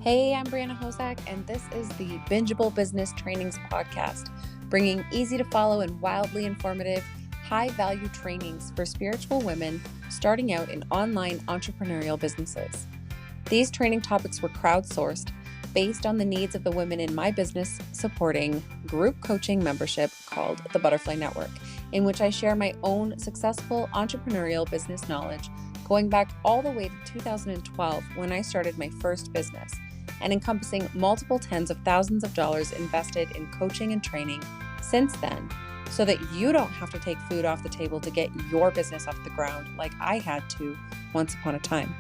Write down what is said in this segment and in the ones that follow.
Hey, I'm Brianna Hosack, and this is the Bingeable Business Trainings podcast, bringing easy to follow and wildly informative, high-value trainings for spiritual women starting out in online entrepreneurial businesses. These training topics were crowdsourced based on the needs of the women in my business supporting group coaching membership called the Butterfly Network, in which I share my own successful entrepreneurial business knowledge going back all the way to 2012 when I started my first business, and encompassing multiple tens of thousands of dollars invested in coaching and training since then, so that you don't have to take food off the table to get your business off the ground like I had to once upon a time.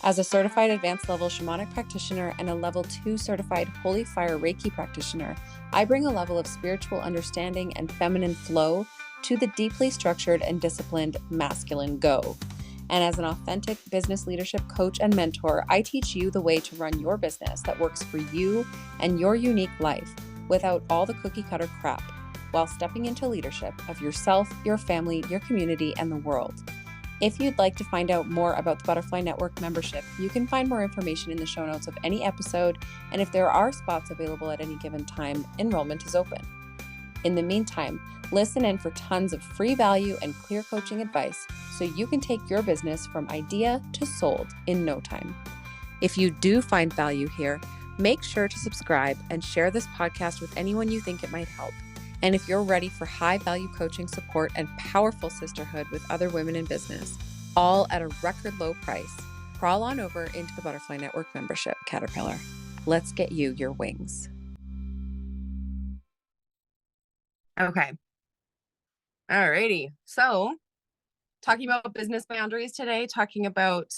As a certified advanced level shamanic practitioner and a level 2 certified holy fire Reiki practitioner, I bring a level of spiritual understanding and feminine flow to the deeply structured and disciplined masculine go. And as an authentic business leadership coach and mentor, I teach you the way to run your business that works for you and your unique life without all the cookie cutter crap, while stepping into leadership of yourself, your family, your community, and the world. If you'd like to find out more about the Butterfly Network membership, you can find more information in the show notes of any episode, and if there are spots available at any given time, enrollment is open. In the meantime, listen in for tons of free value and clear coaching advice so you can take your business from idea to sold in no time. If you do find value here, make sure to subscribe and share this podcast with anyone you think it might help. And if you're ready for high value coaching support and powerful sisterhood with other women in business, all at a record low price, crawl on over into the Butterfly Network membership, Caterpillar. Let's get you your wings. Okay. Alrighty. So talking about business boundaries today, talking about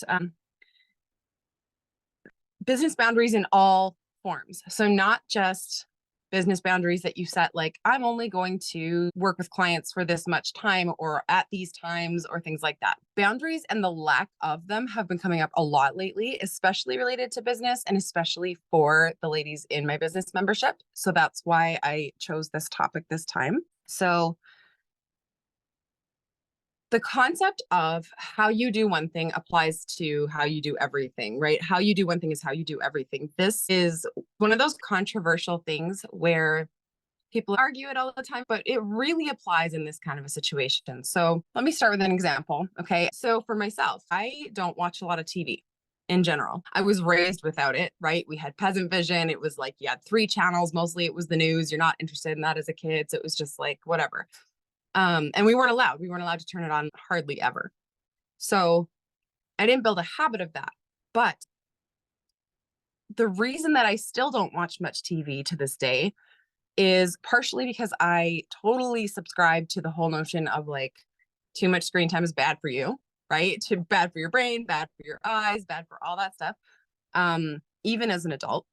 business boundaries in all forms. So not just business boundaries that you set, like I'm only going to work with clients for this much time or at these times or things like that. Boundaries and the lack of them have been coming up a lot lately, especially related to business and especially for the ladies in my business membership. So that's why I chose this topic this time. So the concept of how you do one thing applies to how you do everything, right? How you do one thing is how you do everything. This is one of those controversial things where people argue it all the time, but it really applies in this kind of a situation. So let me start with an example. Okay. So for myself, I don't watch a lot of TV in general. I was raised without it, right? We had peasant vision. It was like you had 3 channels. Mostly it was the news. You're not interested in that as a kid. So it was just like, whatever. And we weren't allowed to turn it on hardly ever. So I didn't build a habit of that. But the reason that I still don't watch much TV to this day is partially because I totally subscribe to the whole notion of like too much screen time is bad for you, right? Bad for your brain, bad for your eyes, bad for all that stuff, even as an adult.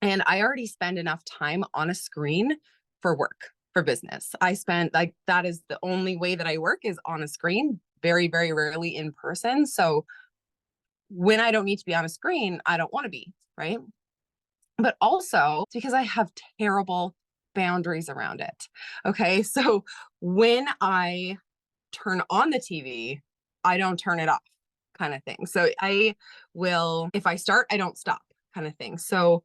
And I already spend enough time on a screen for work, for business. I spend like, that is the only way that I work is on a screen, very, very rarely in person. So when I don't need to be on a screen, I don't want to be, right? But also because I have terrible boundaries around it. Okay. So when I turn on the TV, I don't turn it off, kind of thing. So I will, if I start, I don't stop, kind of thing. So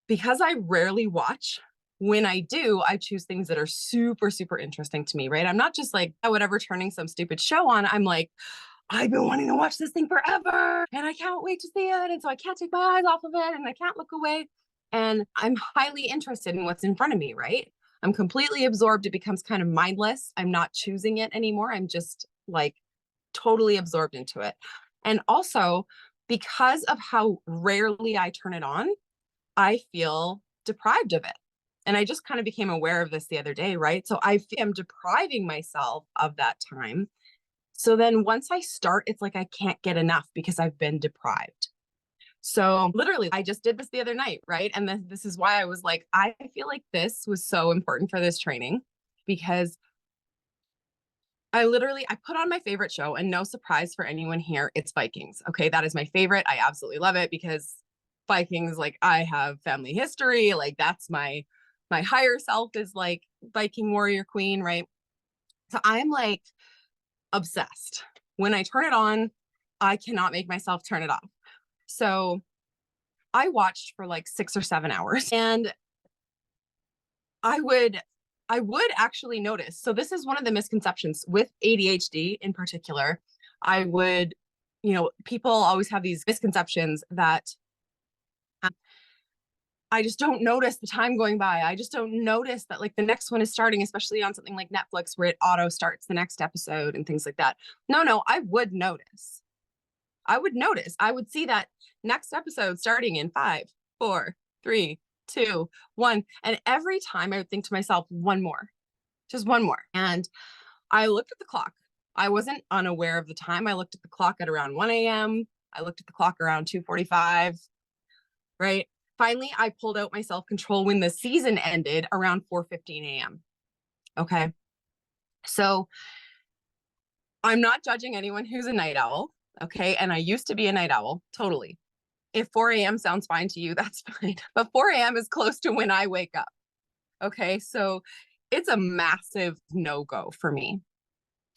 because I rarely watch, when I do, I choose things that are super, super interesting to me, right? I'm not just like, whatever, turning some stupid show on. I'm like, I've been wanting to watch this thing forever and I can't wait to see it. And so I can't take my eyes off of it and I can't look away. And I'm highly interested in what's in front of me, right? I'm completely absorbed. It becomes kind of mindless. I'm not choosing it anymore. I'm just like totally absorbed into it. And also, because of how rarely I turn it on, I feel deprived of it. And I just kind of became aware of this the other day, right? So I am depriving myself of that time. So then once I start, it's like I can't get enough because I've been deprived. So literally, I just did this the other night, right? And this is why I was like, I feel like this was so important for this training because I put on my favorite show, and no surprise for anyone here, it's Vikings. Okay, that is my favorite. I absolutely love it because Vikings, like I have family history, like that's my higher self is like Viking warrior queen, right? So I'm like obsessed. When I turn it on, I cannot make myself turn it off. So I watched for like 6 or 7 hours, and I would actually notice. So this is one of the misconceptions with ADHD in particular. I would, people always have these misconceptions that I just don't notice the time going by. I just don't notice that like the next one is starting, especially on something like Netflix where it auto starts the next episode and things like that. No, I would notice. I would see that next episode starting in 5, 4, 3, 2, 1. And every time I would think to myself, one more, just one more. And I looked at the clock. I wasn't unaware of the time. I looked at the clock at around 1 a.m. I looked at the clock around 2:45, right? Finally, I pulled out my self-control when the season ended around 4:15 a.m. Okay. So I'm not judging anyone who's a night owl. Okay. And I used to be a night owl, totally. If 4 a.m. sounds fine to you, that's fine. But 4 a.m. is close to when I wake up. Okay. So it's a massive no-go for me.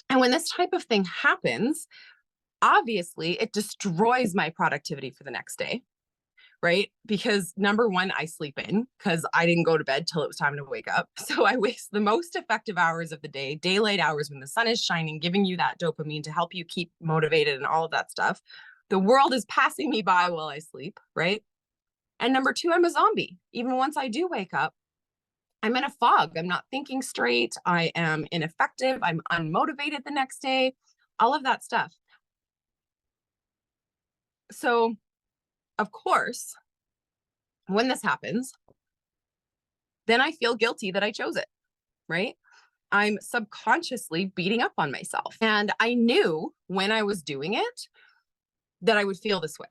And when this type of thing happens, obviously it destroys my productivity for the next day, right? Because number one, I sleep in because I didn't go to bed till it was time to wake up. So I waste the most effective hours of the day, daylight hours when the sun is shining, giving you that dopamine to help you keep motivated and all of that stuff. The world is passing me by while I sleep, right? And number two, I'm a zombie. Even once I do wake up, I'm in a fog. I'm not thinking straight. I am ineffective. I'm unmotivated the next day, all of that stuff. So, of course, when this happens, then I feel guilty that I chose it, right? I'm subconsciously beating up on myself. And I knew when I was doing it that I would feel this way.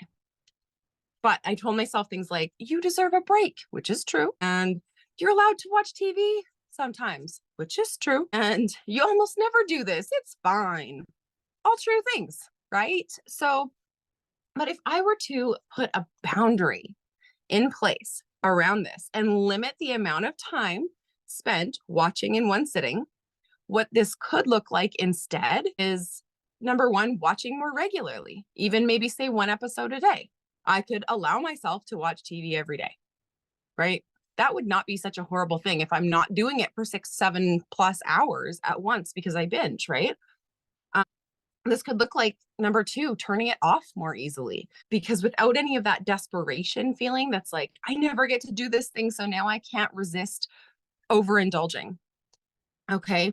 But I told myself things like, you deserve a break, which is true. And you're allowed to watch TV sometimes, which is true. And you almost never do this. It's fine. All true things, right? So, but if I were to put a boundary in place around this and limit the amount of time spent watching in one sitting, what this could look like instead is number one, watching more regularly, even maybe say one episode a day. I could allow myself to watch TV every day, right? That would not be such a horrible thing if I'm not doing it for 6, 7+ hours at once because I binge, right? This could look like number two, turning it off more easily, because without any of that desperation feeling that's like, I never get to do this thing, so now I can't resist overindulging. Okay.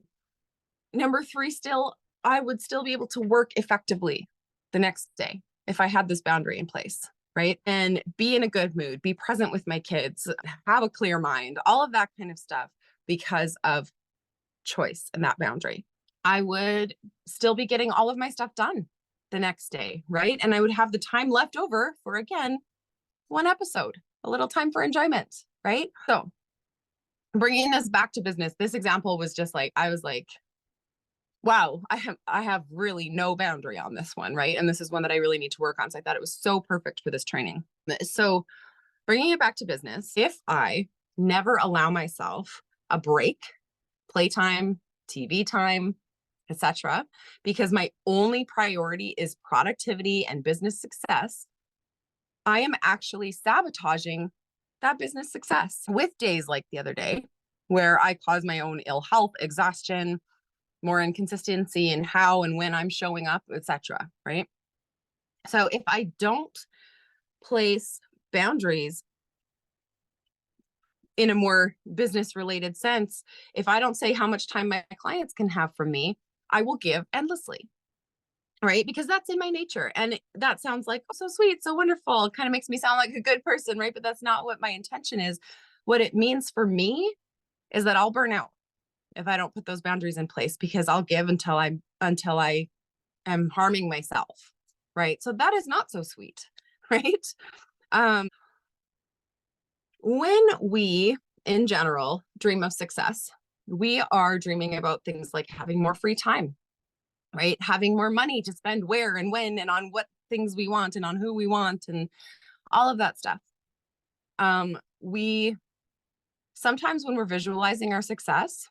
Number three, still, I would still be able to work effectively the next day if I had this boundary in place, right? And be in a good mood, be present with my kids, have a clear mind, all of that kind of stuff because of choice and that boundary. I would still be getting all of my stuff done the next day, right? And I would have the time left over for, again, one episode, a little time for enjoyment, right? So bringing this back to business, this example was just like, I was like, wow, I have really no boundary on this one, right? And this is one that I really need to work on. So I thought it was so perfect for this training. So bringing it back to business, if I never allow myself a break, playtime, TV time, etc., because my only priority is productivity and business success, I am actually sabotaging that business success with days like the other day where I cause my own ill health, exhaustion, more inconsistency in how and when I'm showing up, etc., right? So if I don't place boundaries in a more business related sense, if I don't say how much time my clients can have from me, I will give endlessly, right? Because that's in my nature. And that sounds like, oh, so sweet, so wonderful. It kind of makes me sound like a good person, right? But that's not what my intention is. What it means for me is that I'll burn out if I don't put those boundaries in place, because I'll give until I am harming myself, right? So that is not so sweet, right? When we in general dream of success, we are dreaming about things like having more free time, right? Having more money to spend where and when and on what things we want and on who we want and all of that stuff. We sometimes, when we're visualizing our success,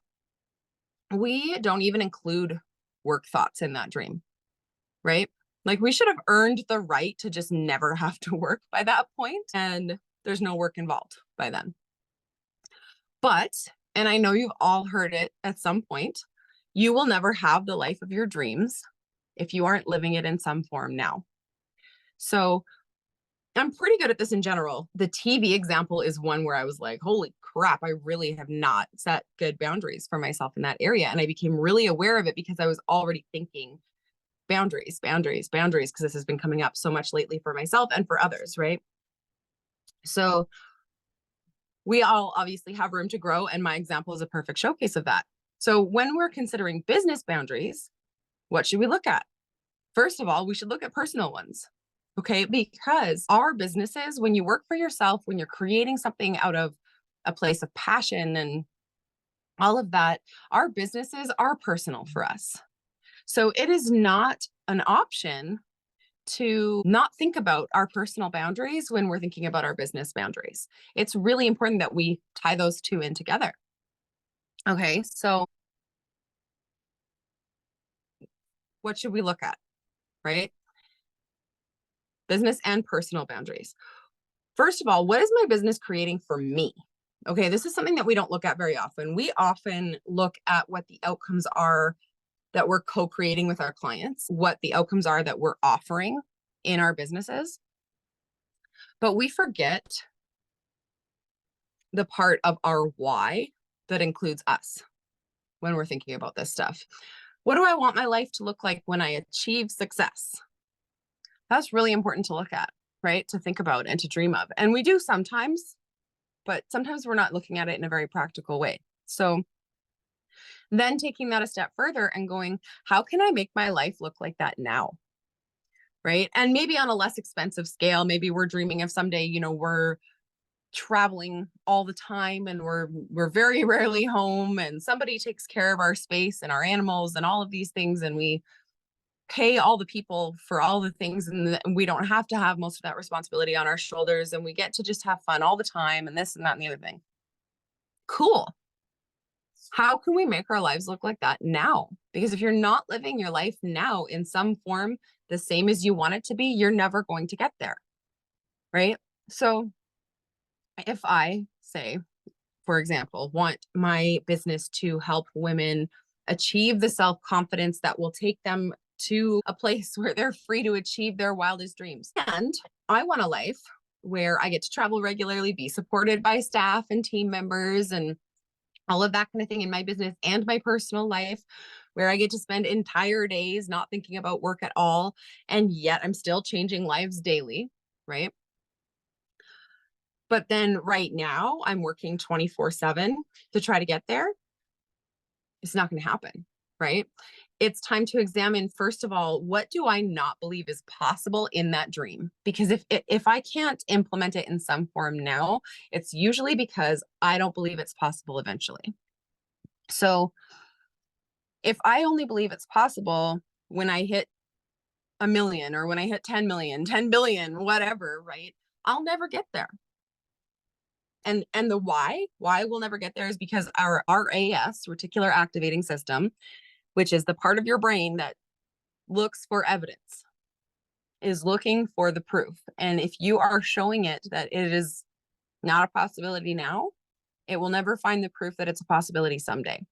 we don't even include work thoughts in that dream, right? Like we should have earned the right to just never have to work by that point, and there's no work involved by then. But, and I know you've all heard it at some point, you will never have the life of your dreams if you aren't living it in some form now. So I'm pretty good at this in general. The TV example is one where I was like, holy crap, I really have not set good boundaries for myself in that area. And I became really aware of it because I was already thinking boundaries, boundaries, boundaries, because this has been coming up so much lately for myself and for others, right? So we all obviously have room to grow, and my example is a perfect showcase of that. So when we're considering business boundaries, what should we look at? First of all, we should look at personal ones. Okay, because our businesses, when you work for yourself, when you're creating something out of a place of passion and all of that, our businesses are personal for us. So it is not an option to not think about our personal boundaries when we're thinking about our business boundaries. It's really important that we tie those two in together. Okay, so what should we look at, right? Business and personal boundaries. First of all, what is my business creating for me? Okay, this is something that we don't look at very often. We often look at what the outcomes are that we're co-creating with our clients, what the outcomes are that we're offering in our businesses. But we forget the part of our why that includes us when we're thinking about this stuff. What do I want my life to look like when I achieve success? That's really important to look at, right? To think about and to dream of. And we do sometimes, but sometimes we're not looking at it in a very practical way. So then taking that a step further and going, how can I make my life look like that now? Right. And maybe on a less expensive scale, maybe we're dreaming of someday, you know, we're traveling all the time and we're very rarely home, and somebody takes care of our space and our animals and all of these things, and we pay all the people for all the things, and we don't have to have most of that responsibility on our shoulders, and we get to just have fun all the time and this and that and the other thing. Cool. How can we make our lives look like that now? Because if you're not living your life now in some form the same as you want it to be, you're never going to get there, right? So if I say, for example, want my business to help women achieve the self-confidence that will take them to a place where they're free to achieve their wildest dreams. And I want a life where I get to travel regularly, be supported by staff and team members and all of that kind of thing in my business and my personal life, where I get to spend entire days not thinking about work at all. And yet I'm still changing lives daily, right? But then right now I'm working 24/7 to try to get there. It's not going to happen, right? It's time to examine, first of all, what do I not believe is possible in that dream? Because if I can't implement it in some form now, it's usually because I don't believe it's possible eventually. So if I only believe it's possible when I hit a million, or when I hit 10 million, 10 billion, whatever, right? I'll never get there. And the why we'll never get there is because our RAS, reticular activating system, which is the part of your brain that looks for evidence, is looking for the proof. And if you are showing it that it is not a possibility now, it will never find the proof that it's a possibility someday.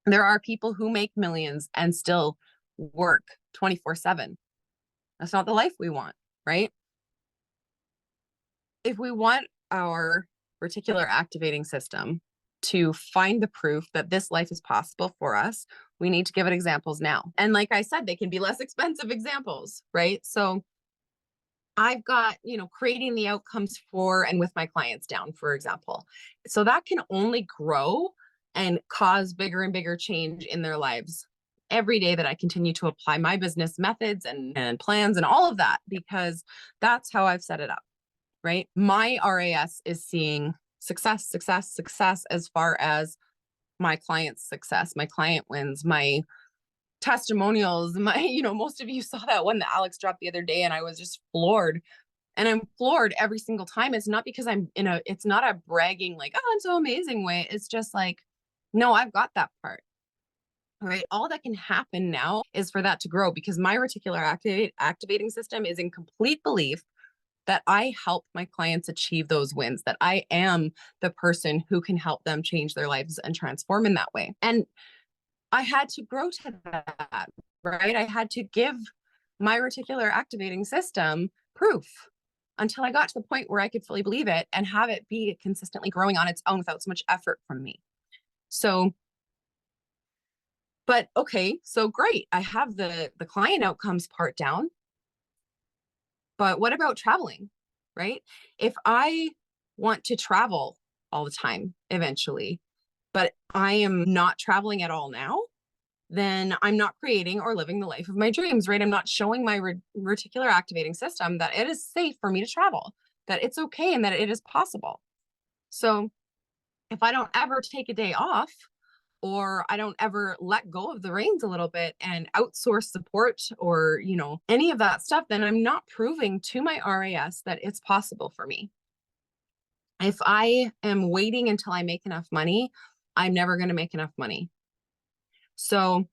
There are people who make millions and still work 24/7. That's not the life we want, right? If we want our reticular activating system to find the proof that this life is possible for us, we need to give it examples now. And like I said, they can be less expensive examples, right? So I've got, creating the outcomes for and with my clients down, for example. So that can only grow and cause bigger and bigger change in their lives every day that I continue to apply my business methods and plans and all of that, because that's how I've set it up, right? My RAS is seeing success, success, success as far as my client's success, my client wins, my testimonials, most of you saw that one that Alex dropped the other day, and I was just floored. And I'm floored every single time. It's not because it's not a bragging, like, oh, I'm so amazing way. It's just like, no, I've got that part. right? All that can happen now is for that to grow, because my reticular activating system is in complete belief that I help my clients achieve those wins, that I am the person who can help them change their lives and transform in that way. And I had to grow to that, right? I had to give my reticular activating system proof until I got to the point where I could fully believe it and have it be consistently growing on its own without so much effort from me. So, but okay, so great. I have the client outcomes part down. But what about traveling, right? If I want to travel all the time eventually, but I am not traveling at all now, then I'm not creating or living the life of my dreams, right? I'm not showing my reticular activating system that it is safe for me to travel, that it's okay, and that it is possible. So if I don't ever take a day off, or I don't ever let go of the reins a little bit and outsource support, or, any of that stuff, then I'm not proving to my RAS that it's possible for me. If I am waiting until I make enough money, I'm never going to make enough money. So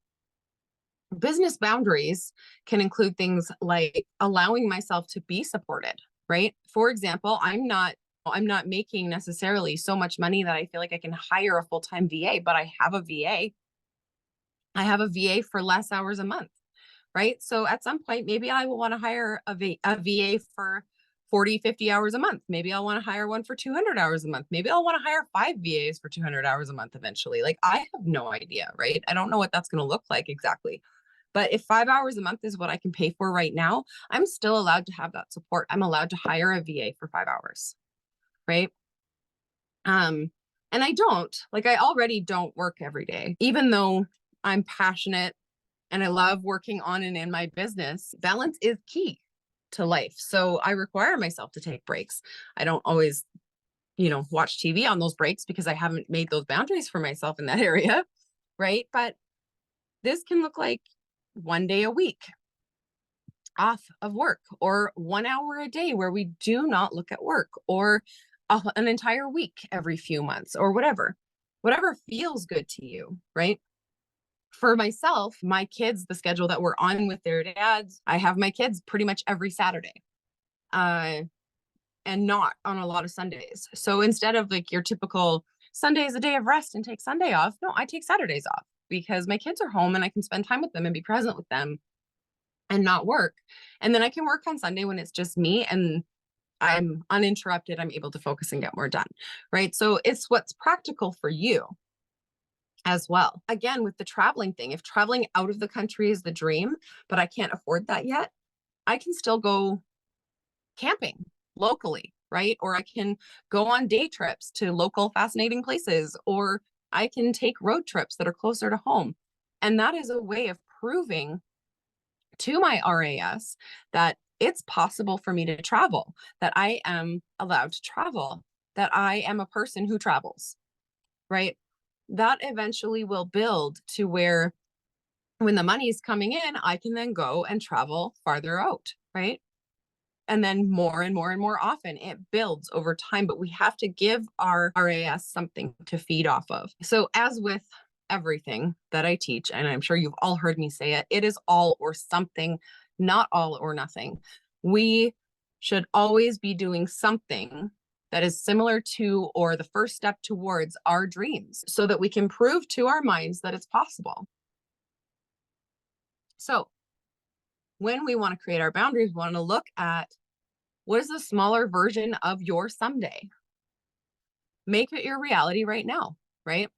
business boundaries can include things like allowing myself to be supported, right? For example, I'm not making necessarily so much money that I feel like I can hire a full-time VA, but I have a VA. I have a VA for less hours a month, right? So at some point, maybe I will want to hire a VA for 40, 50 hours a month. Maybe I'll want to hire one for 200 hours a month. Maybe I'll want to hire 5 VAs for 200 hours a month eventually. Like, I have no idea, right? I don't know what that's going to look like exactly. But if 5 hours a month is what I can pay for right now, I'm still allowed to have that support. I'm allowed to hire a VA for 5 hours, right? And I already don't work every day, even though I'm passionate and I love working on and in my business. Balance is key to life. So I require myself to take breaks. I don't always, watch TV on those breaks because I haven't made those boundaries for myself in that area, right? But this can look like one day a week off of work, or 1 hour a day where we do not look at work, or an entire week every few months, or whatever feels good to you, right? For myself, my kids, the schedule that we're on with their dads, I have my kids pretty much every Saturday, uh, and not on a lot of Sundays. So instead of like your typical Sunday is a day of rest and take Sunday off, no, I take Saturdays off because my kids are home and I can spend time with them and be present with them and not work. And then I can work on Sunday when it's just me and I'm uninterrupted. I'm able to focus and get more done, right? So it's what's practical for you as well. Again, with the traveling thing, if traveling out of the country is the dream, but I can't afford that yet, I can still go camping locally, right? Or I can go on day trips to local fascinating places, or I can take road trips that are closer to home. And that is a way of proving to my RAS that it's possible for me to travel, that I am allowed to travel, that I am a person who travels, right? That eventually will build to where when the money is coming in, I can then go and travel farther out, right? And then more and more and more often it builds over time, but we have to give our RAS something to feed off of. So as with everything that I teach, and I'm sure you've all heard me say it, it is all or something, not all or nothing. We should always be doing something that is similar to or the first step towards our dreams so that we can prove to our minds that it's possible. So when we want to create our boundaries, we want to look at what is the smaller version of your someday? Make it your reality right now, right?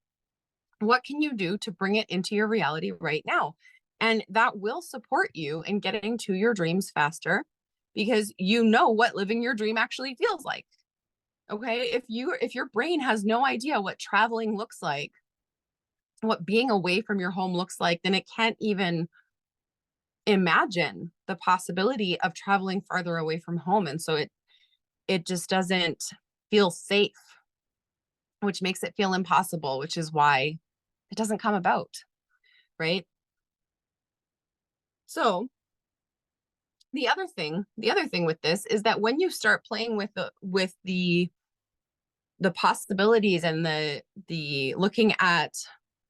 What can you do to bring it into your reality right now? And that will support you in getting to your dreams faster because you know what living your dream actually feels like. Okay? If your brain has no idea what traveling looks like, what being away from your home looks like, then it can't even imagine the possibility of traveling farther away from home. And so it just doesn't feel safe, which makes it feel impossible, which is why it doesn't come about, right? So the other thing with this is that when you start playing with the possibilities and the looking at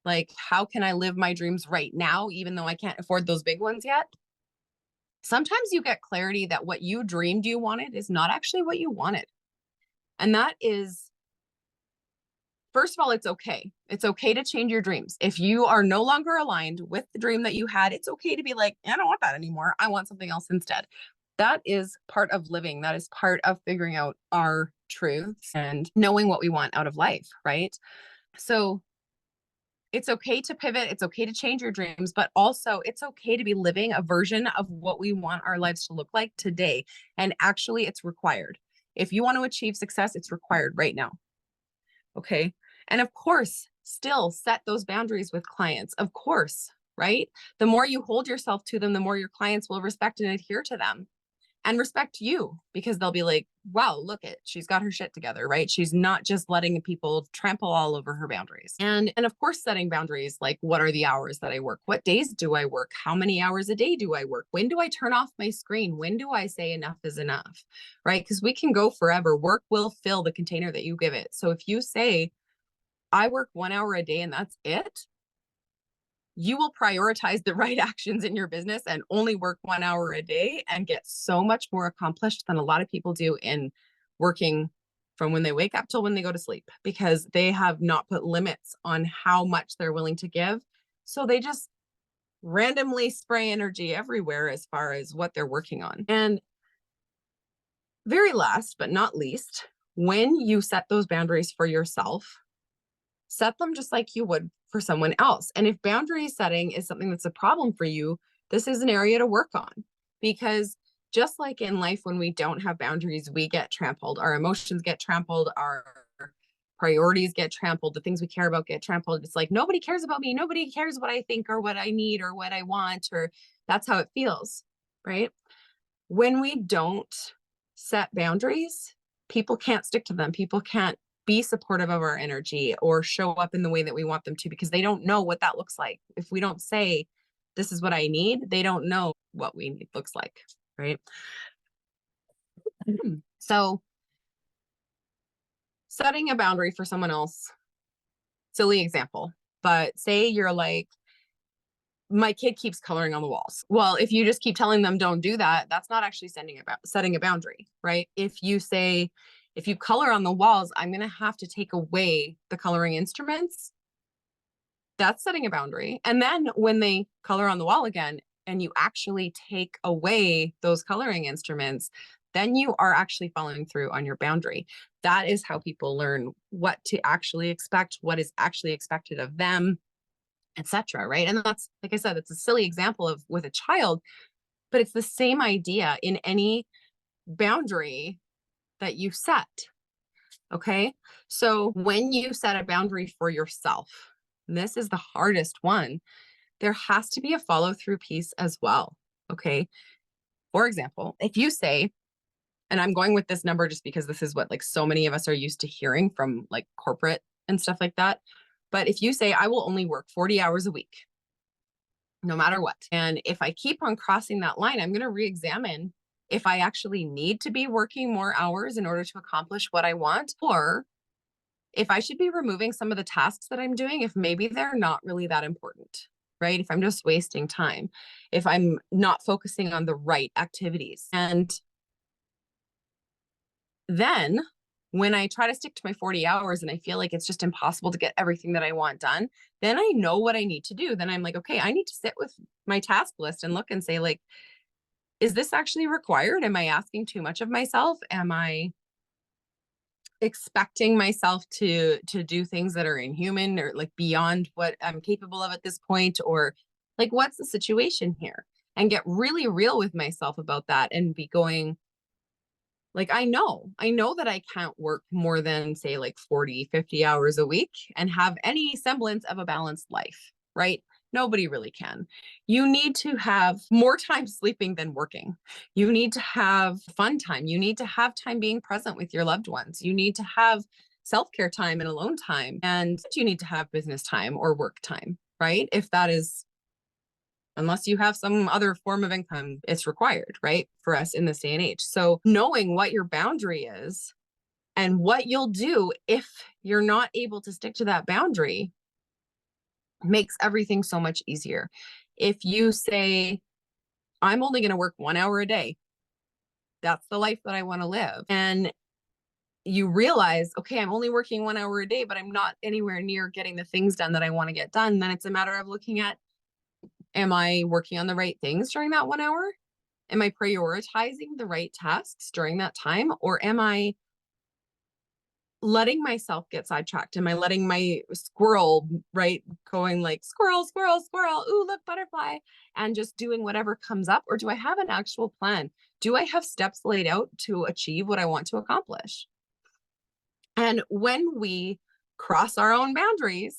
Like, how can I live my dreams right now, even though I can't afford those big ones yet? Sometimes you get clarity that what you dreamed you wanted is not actually what you wanted. And that is, first of all, it's okay. It's okay to change your dreams. If you are no longer aligned with the dream that you had, it's okay to be like, I don't want that anymore. I want something else instead. That is part of living. That is part of figuring out our truths and knowing what we want out of life, right? So it's okay to pivot. It's okay to change your dreams, but also it's okay to be living a version of what we want our lives to look like today. And actually, it's required. If you want to achieve success, it's required right now. Okay. And of course, still set those boundaries with clients. Of course, right? The more you hold yourself to them, the more your clients will respect and adhere to them and respect you, because they'll be like, wow, look it, she's got her shit together, right? She's not just letting people trample all over her boundaries. And of course, setting boundaries, like, what are the hours that I work? What days do I work? How many hours a day do I work? When do I turn off my screen? When do I say enough is enough? Right? Because we can go forever. Work will fill the container that you give it. So if you say, I work 1 hour a day and that's it, you will prioritize the right actions in your business and only work 1 hour a day and get so much more accomplished than a lot of people do in working from when they wake up till when they go to sleep, because they have not put limits on how much they're willing to give. So they just randomly spray energy everywhere as far as what they're working on. And very last but not least, when you set those boundaries for yourself, set them just like you would for someone else. And if boundary setting is something that's a problem for you, this is an area to work on, because just like in life, when we don't have boundaries, we get trampled. Our emotions get trampled. Our priorities get trampled. The things we care about get trampled. It's like, nobody cares about me. Nobody cares what I think or what I need or what I want, or that's how it feels, right? When we don't set boundaries, people can't stick to them. People can't be supportive of our energy or show up in the way that we want them to, because they don't know what that looks like. If we don't say, this is what I need, they don't know what we need looks like, right? So setting a boundary for someone else, silly example, but say you're like, my kid keeps coloring on the walls. Well, if you just keep telling them don't do that, that's not actually setting a boundary, right? If you say, if you color on the walls, I'm going to have to take away the coloring instruments, that's setting a boundary. And then when they color on the wall again and you actually take away those coloring instruments, then you are actually following through on your boundary. That is how people learn what to actually expect, what is actually expected of them, etc. Right? And that's, like I said, it's a silly example of with a child, but it's the same idea in any boundary that you set. Okay. So when you set a boundary for yourself, and this is the hardest one, there has to be a follow through piece as well. Okay. For example, if you say, and I'm going with this number just because this is what like so many of us are used to hearing from like corporate and stuff like that. But if you say, I will only work 40 hours a week, no matter what. And if I keep on crossing that line, I'm going to re-examine if I actually need to be working more hours in order to accomplish what I want, or if I should be removing some of the tasks that I'm doing, if maybe they're not really that important, right? If I'm just wasting time, if I'm not focusing on the right activities. And then when I try to stick to my 40 hours and I feel like it's just impossible to get everything that I want done, then I know what I need to do. Then I'm like, okay, I need to sit with my task list and look and say, like, is this actually required? Am I asking too much of myself? Am I expecting myself to do things that are inhuman or like beyond what I'm capable of at this point? Or like, what's the situation here? And get really real with myself about that and be going, like, I know that I can't work more than say like 40, 50 hours a week and have any semblance of a balanced life, right? Nobody really can. You need to have more time sleeping than working. You need to have fun time. You need to have time being present with your loved ones. You need to have self-care time and alone time. And you need to have business time or work time, right? If that is, unless you have some other form of income, it's required, right? For us in this day and age. So knowing what your boundary is and what you'll do if you're not able to stick to that boundary makes everything so much easier. If you say, I'm only going to work 1 hour a day, that's the life that I want to live. And you realize, okay, I'm only working 1 hour a day, but I'm not anywhere near getting the things done that I want to get done. Then it's a matter of looking at, am I working on the right things during that 1 hour? Am I prioritizing the right tasks during that time? Or am I letting myself get sidetracked? Am I letting my squirrel, right, going like squirrel, squirrel, squirrel, ooh, look, butterfly, and just doing whatever comes up? Or do I have an actual plan? Do I have steps laid out to achieve what I want to accomplish? And when we cross our own boundaries,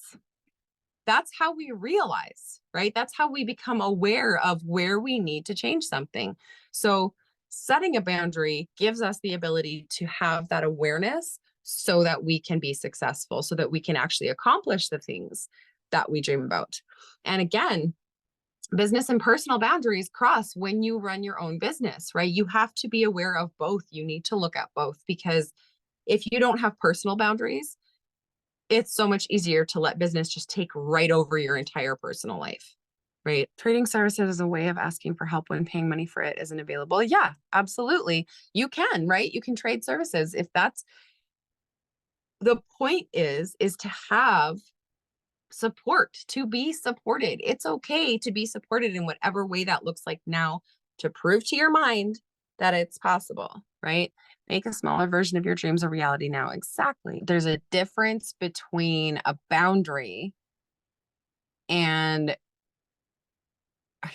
that's how we realize, right? That's how we become aware of where we need to change something. So setting a boundary gives us the ability to have that awareness so that we can be successful, so that we can actually accomplish the things that we dream about. And again, business and personal boundaries cross when you run your own business, right? You have to be aware of both. You need to look at both, because if you don't have personal boundaries, it's so much easier to let business just take right over your entire personal life, right? Trading services is a way of asking for help when paying money for it isn't available. Yeah, absolutely. You can, right? You can trade services. If that's the point, is to have support, to be supported. It's okay to be supported in whatever way that looks like now, to prove to your mind that it's possible, right? Make a smaller version of your dreams a reality now. Exactly. There's a difference between a boundary and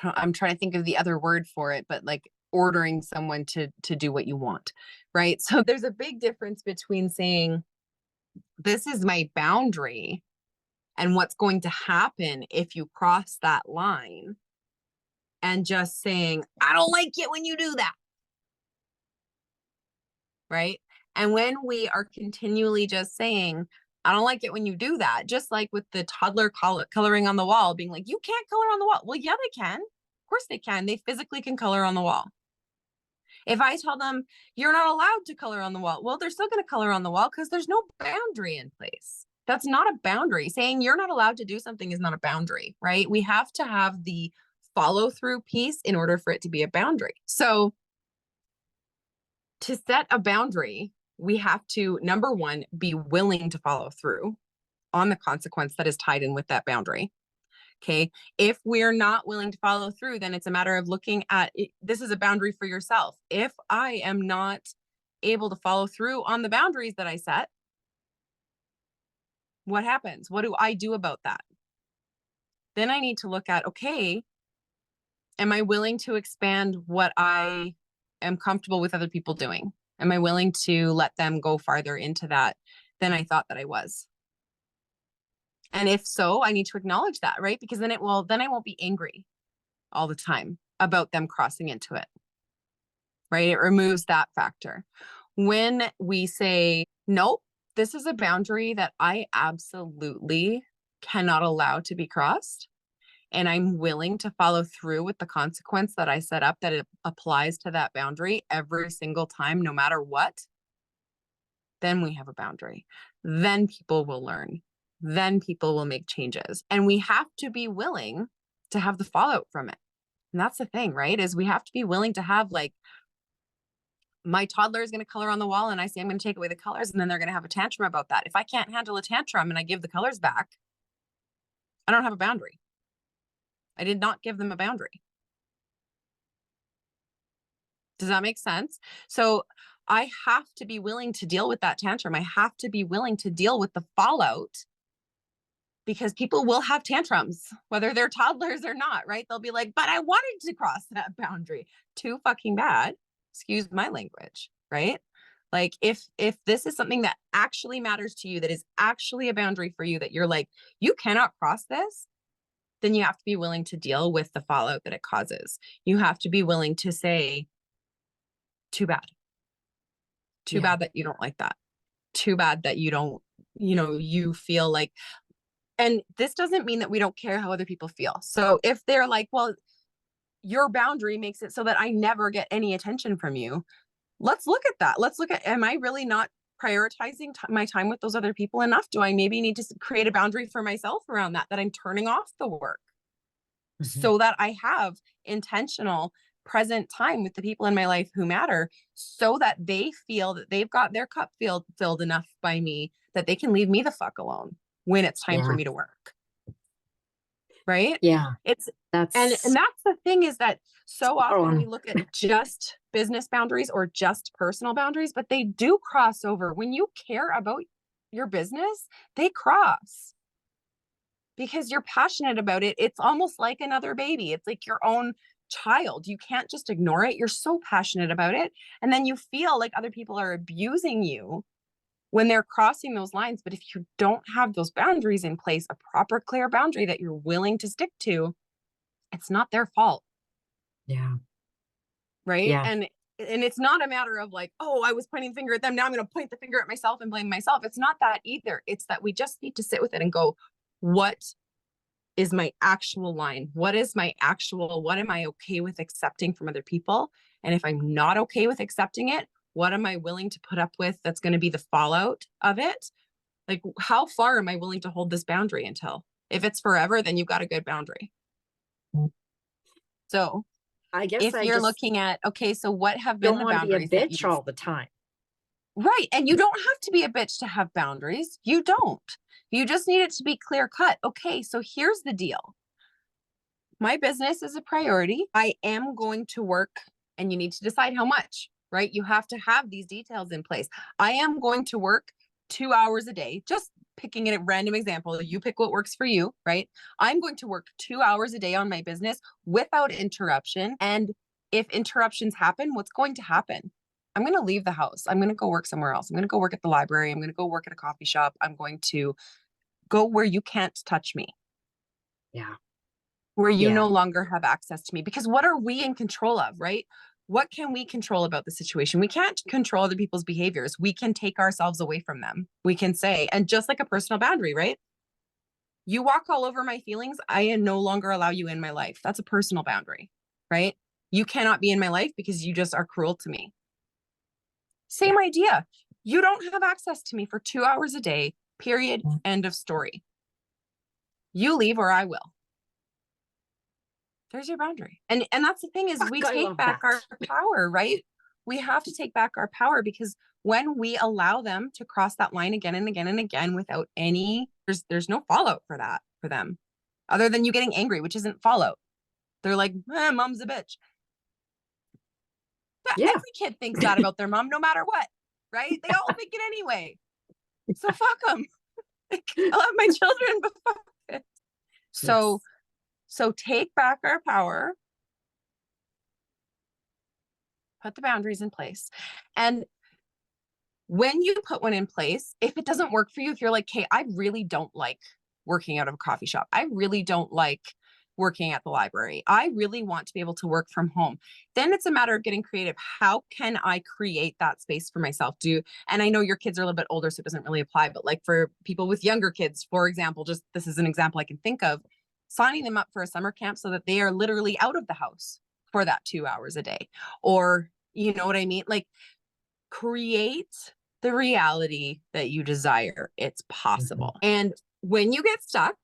I'm trying to think of the other word for it, but like ordering someone to do what you want, right? So there's a big difference between saying, this is my boundary and what's going to happen if you cross that line, and just saying, I don't like it when you do that, right? And when we are continually just saying, I don't like it when you do that, just like with the toddler coloring on the wall, being like, you can't color on the wall. Well, yeah, they can. Of course they can. They physically can color on the wall. If I tell them you're not allowed to color on the wall, well, they're still going to color on the wall because there's no boundary in place. That's not a boundary. Saying you're not allowed to do something is not a boundary, right? We have to have the follow through piece in order for it to be a boundary. So to set a boundary, we have to, number one, be willing to follow through on the consequence that is tied in with that boundary. Okay. If we're not willing to follow through, then it's a matter of looking at it. This is a boundary for yourself. If I am not able to follow through on the boundaries that I set, what happens? What do I do about that? Then I need to look at, okay, am I willing to expand what I am comfortable with other people doing? Am I willing to let them go farther into that than I thought that I was? And if so, I need to acknowledge that, right? Because then I won't be angry all the time about them crossing into it, right? It removes that factor. When we say, nope, this is a boundary that I absolutely cannot allow to be crossed, and I'm willing to follow through with the consequence that I set up, that it applies to that boundary every single time, no matter what, then we have a boundary. Then people will learn. Then people will make changes. And we have to be willing to have the fallout from it. And that's the thing, right? Is we have to be willing to have, like, my toddler is going to color on the wall and I say, I'm going to take away the colors, and then they're going to have a tantrum about that. If I can't handle a tantrum and I give the colors back, I don't have a boundary. I did not give them a boundary. Does that make sense? So I have to be willing to deal with that tantrum. I have to be willing to deal with the fallout, because people will have tantrums, whether they're toddlers or not, right? They'll be like, but I wanted to cross that boundary. Too fucking bad. Excuse my language, right? Like, if this is something that actually matters to you, that is actually a boundary for you, that you're like, you cannot cross this, then you have to be willing to deal with the fallout that it causes. You have to be willing to say, too bad. Too bad that you don't like that. Too bad that you don't, you feel like, and this doesn't mean that we don't care how other people feel. So if they're like, well, your boundary makes it so that I never get any attention from you, let's look at that. Let's look at, am I really not prioritizing my time with those other people enough? Do I maybe need to create a boundary for myself around that I'm turning off the work so that I have intentional present time with the people in my life who matter, so that they feel that they've got their cup filled enough by me that they can leave me the fuck alone when it's time for me to work. Right? Yeah. And that's the thing, is that so often we look at just business boundaries or just personal boundaries, but they do cross over. When you care about your business, they cross because you're passionate about it. It's almost like another baby. It's like your own child. You can't just ignore it. You're so passionate about it. And then you feel like other people are abusing you when they're crossing those lines. But if you don't have those boundaries in place, a proper, clear boundary that you're willing to stick to, it's not their fault. Yeah. Right. Yeah. And it's not a matter of like, oh, I was pointing the finger at them, now I'm going to point the finger at myself and blame myself. It's not that either. It's that we just need to sit with it and go, what is my actual line? What am I okay with accepting from other people? And if I'm not okay with accepting it, what am I willing to put up with that's going to be the fallout of it? Like, how far am I willing to hold this boundary until? If it's forever, then you've got a good boundary. So I guess if you're looking at, okay, so what have been the boundaries? Don't want to be a bitch all the time. Right. And you don't have to be a bitch to have boundaries. You don't. You just need it to be clear cut. Okay, so here's the deal. My business is a priority. I am going to work, and you need to decide how much, right? You have to have these details in place. I am going to work 2 hours a day, just picking a random example. You pick what works for you, right? I'm going to work 2 hours a day on my business without interruption. And if interruptions happen, what's going to happen? I'm going to leave the house. I'm going to go work somewhere else. I'm going to go work at the library. I'm going to go work at a coffee shop. I'm going to go where you can't touch me. Yeah. Where you no longer have access to me. Because what are we in control of, right? What can we control about the situation? We can't control other people's behaviors. We can take ourselves away from them. We can say, and just like a personal boundary, right? You walk all over my feelings, I no longer allow you in my life. That's a personal boundary, right? You cannot be in my life because you just are cruel to me. Same idea. You don't have access to me for 2 hours a day, period, end of story. You leave or I will. There's your boundary. And that's the thing, is we take back our power, right? We have to take back our power, because when we allow them to cross that line again and again and again without there's no fallout for that, for them, other than you getting angry, which isn't fallout. They're like, mom's a bitch. Yeah. Every kid thinks that about their mom, no matter what, right? They all think it anyway. So fuck them. I love my children, but fuck it. So take back our power, put the boundaries in place. And when you put one in place, if it doesn't work for you, if you're like, hey, I really don't like working out of a coffee shop. I really don't like working at the library. I really want to be able to work from home. Then it's a matter of getting creative. How can I create that space for myself? And I know your kids are a little bit older, so it doesn't really apply, but like for people with younger kids, for example, just this is an example I can think of, signing them up for a summer camp so that they are literally out of the house for that 2 hours a day. Or, you know what I mean? Like, create the reality that you desire. It's possible. And when you get stuck,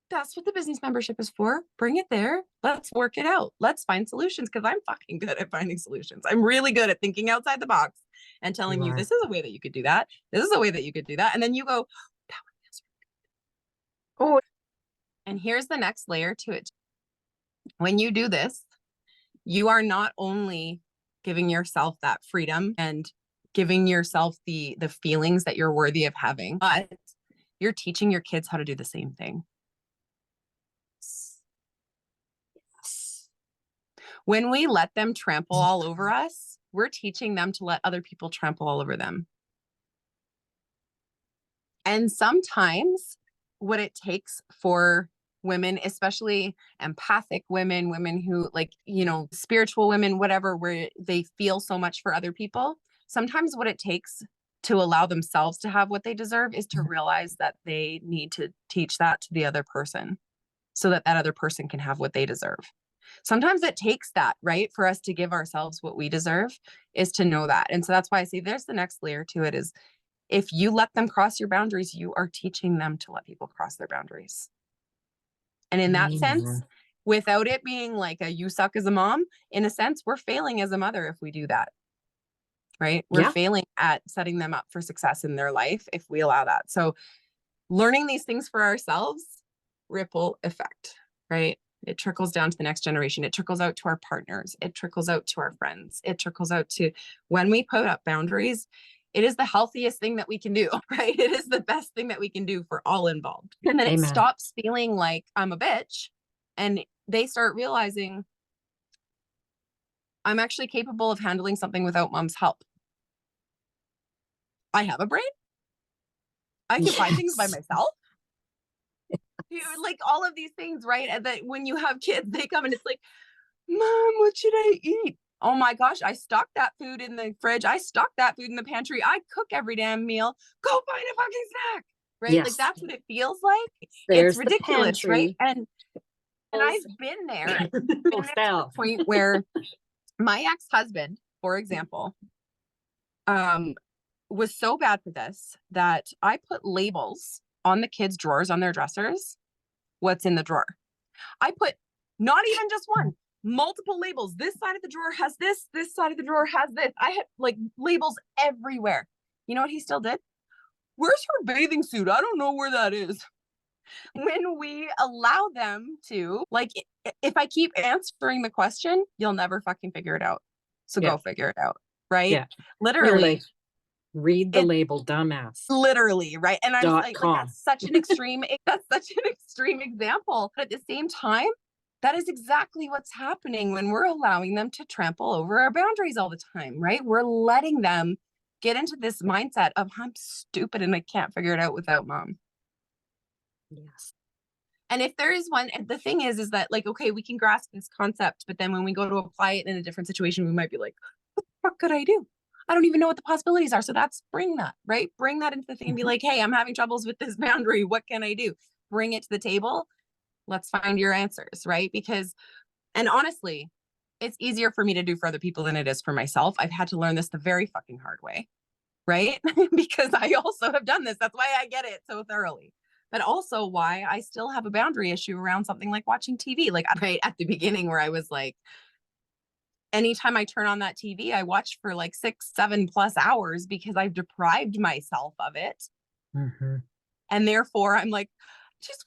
that's what the business membership is for. Bring it there. Let's work it out. Let's find solutions, because I'm fucking good at finding solutions. I'm really good at thinking outside the box and telling you, this is a way that you could do that. This is a way that you could do that. And then you go, that one feels really good. Oh, and here's the next layer to it. When you do this, you are not only giving yourself that freedom and giving yourself the feelings that you're worthy of having, but you're teaching your kids how to do the same thing. When we let them trample all over us, we're teaching them to let other people trample all over them. And sometimes what it takes for women, especially empathic women, women who like, spiritual women, whatever, where they feel so much for other people, sometimes what it takes to allow themselves to have what they deserve is to realize that they need to teach that to the other person so that that other person can have what they deserve. Sometimes it takes that, right? For us to give ourselves what we deserve, is to know that. And so that's why I say there's the next layer to it, is if you let them cross your boundaries, you are teaching them to let people cross their boundaries. And in that sense, without it being like a you suck as a mom, in a sense, we're failing as a mother if we do that, right? We're failing at setting them up for success in their life if we allow that. So learning these things for ourselves, ripple effect, right? It trickles down to the next generation. It trickles out to our partners. It trickles out to our friends. It trickles out to, when we put up boundaries, it is the healthiest thing that we can do, right? It is the best thing that we can do for all involved. And then it stops feeling like I'm a bitch. And they start realizing I'm actually capable of handling something without mom's help. I have a brain. I can find things by myself. Like all of these things, right? And that when you have kids, they come and it's like, Mom, what should I eat? Oh my gosh, I stock that food in the fridge. I stock that food in the pantry. I cook every damn meal. Go find a fucking snack, right? Yes. Like that's what it feels like. There's it's ridiculous, right? And I've been there. I've been at the point where my ex-husband, for example, was so bad for this that I put labels on the kids' drawers on their dressers. What's in the drawer? I put not even just one, multiple labels. This side of the drawer has this. This side of the drawer has this. I had like labels everywhere. You know what he still did? Where's her bathing suit? I don't know where that is. When we allow them to, like, if I keep answering the question, you'll never fucking figure it out. So go figure it out, right? Yeah. Literally. Read the label, dumbass. Literally, right? And I'm like that's such an extreme example. But at the same time, that is exactly what's happening when we're allowing them to trample over our boundaries all the time, right? We're letting them get into this mindset of I'm stupid and I can't figure it out without mom. Yes. And if there is one, the thing is that like, okay, we can grasp this concept, but then when we go to apply it in a different situation, we might be like, what could I do? I don't even know what the possibilities are. So bring that, right? Bring that into the thing and be like, hey, I'm having troubles with this boundary. What can I do? Bring it to the table. Let's find your answers, right? Because, and honestly, it's easier for me to do for other people than it is for myself. I've had to learn this the very fucking hard way, right? Because I also have done this. That's why I get it so thoroughly. But also why I still have a boundary issue around something like watching TV. Like right at the beginning where I was like, anytime I turn on that TV, I watch for like 6-7+ hours because I've deprived myself of it. And therefore I'm like, just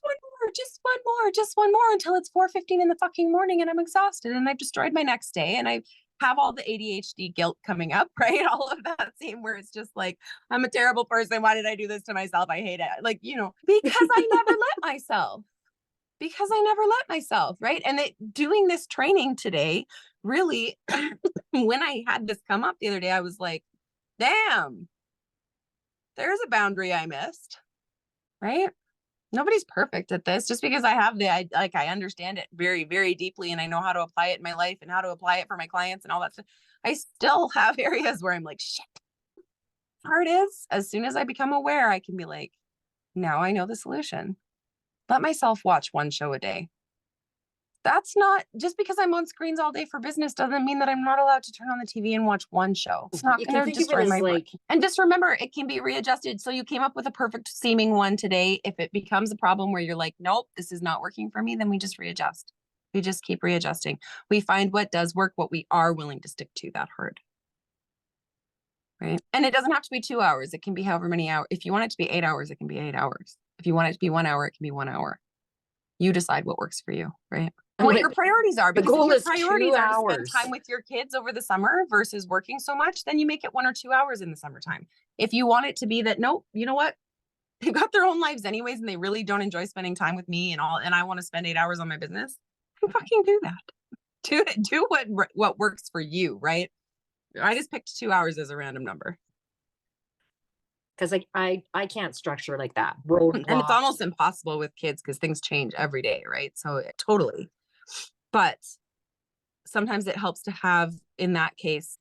one more until it's 4:15 in the fucking morning and I'm exhausted and I've destroyed my next day and I have all the ADHD guilt coming up, right? All of that same where it's just like, I'm a terrible person. Why did I do this to myself? I hate it. Like, you know, because I never let myself. Right? And doing this training today, really, when I had this come up the other day, I was like, damn, there's a boundary I missed, right? Nobody's perfect at this. Just because I have I understand it very, very deeply and I know how to apply it in my life and how to apply it for my clients and all that stuff. I still have areas where I'm like, shit. Part is, as soon as I become aware, I can be like, now I know the solution. Let myself watch one show a day. That's not just because I'm on screens all day for business doesn't mean that I'm not allowed to turn on the TV and watch one show. It's not going to destroy my brain. And just remember, it can be readjusted. So you came up with a perfect seeming one today. If it becomes a problem where you're like, nope, this is not working for me, then we just readjust. We just keep readjusting. We find what does work, what we are willing to stick to that hard. Right. And it doesn't have to be 2 hours. It can be however many hours. If you want it to be 8 hours, it can be 8 hours. If you want it to be 1 hour, it can be 1 hour. You decide what works for you, right? And what your priorities are. Because if your priorities are to spend time with your kids over the summer versus working so much, then you make it 1 or 2 hours in the summertime. If you want it to be that, nope, you know what? They've got their own lives anyways, and they really don't enjoy spending time with me and I want to spend 8 hours on my business, then fucking do that. Do what works for you, right? I just picked 2 hours as a random number. Because I can't structure like that. And it's almost impossible with kids because things change every day, right? So totally. But sometimes it helps to have, in that case,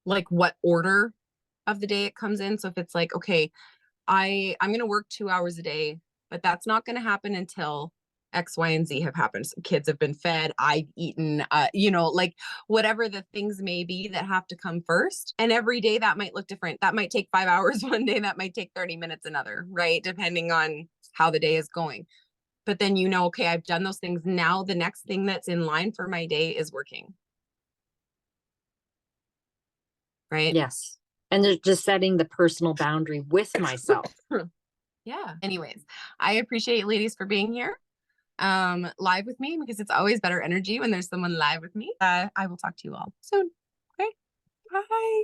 like what order of the day it comes in. So if it's like, okay, I'm going to work 2 hours a day, but that's not going to happen until X, Y, and Z have happened. Some kids have been fed, I've eaten, you know, like whatever the things may be that have to come first. And every day that might look different. That might take 5 hours one day, that might take 30 minutes another, right? Depending on how the day is going. But then, you know, okay, I've done those things. Now the next thing that's in line for my day is working. Right? Yes. And they're just setting the personal boundary with myself. Yeah. Anyways, I appreciate you ladies for being here live with me, because it's always better energy when there's someone live with me. I will talk to you all soon. Okay. Bye.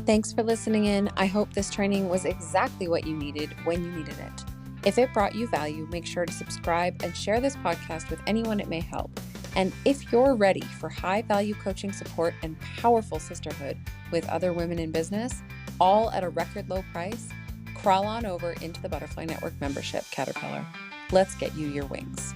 Thanks for listening in. I hope this training was exactly what you needed when you needed it. If it brought you value, make sure to subscribe and share this podcast with anyone it may help. And if you're ready for high-value coaching support and powerful sisterhood with other women in business, all at a record low price, crawl on over into the Butterfly Network membership, Caterpillar. Let's get you your wings.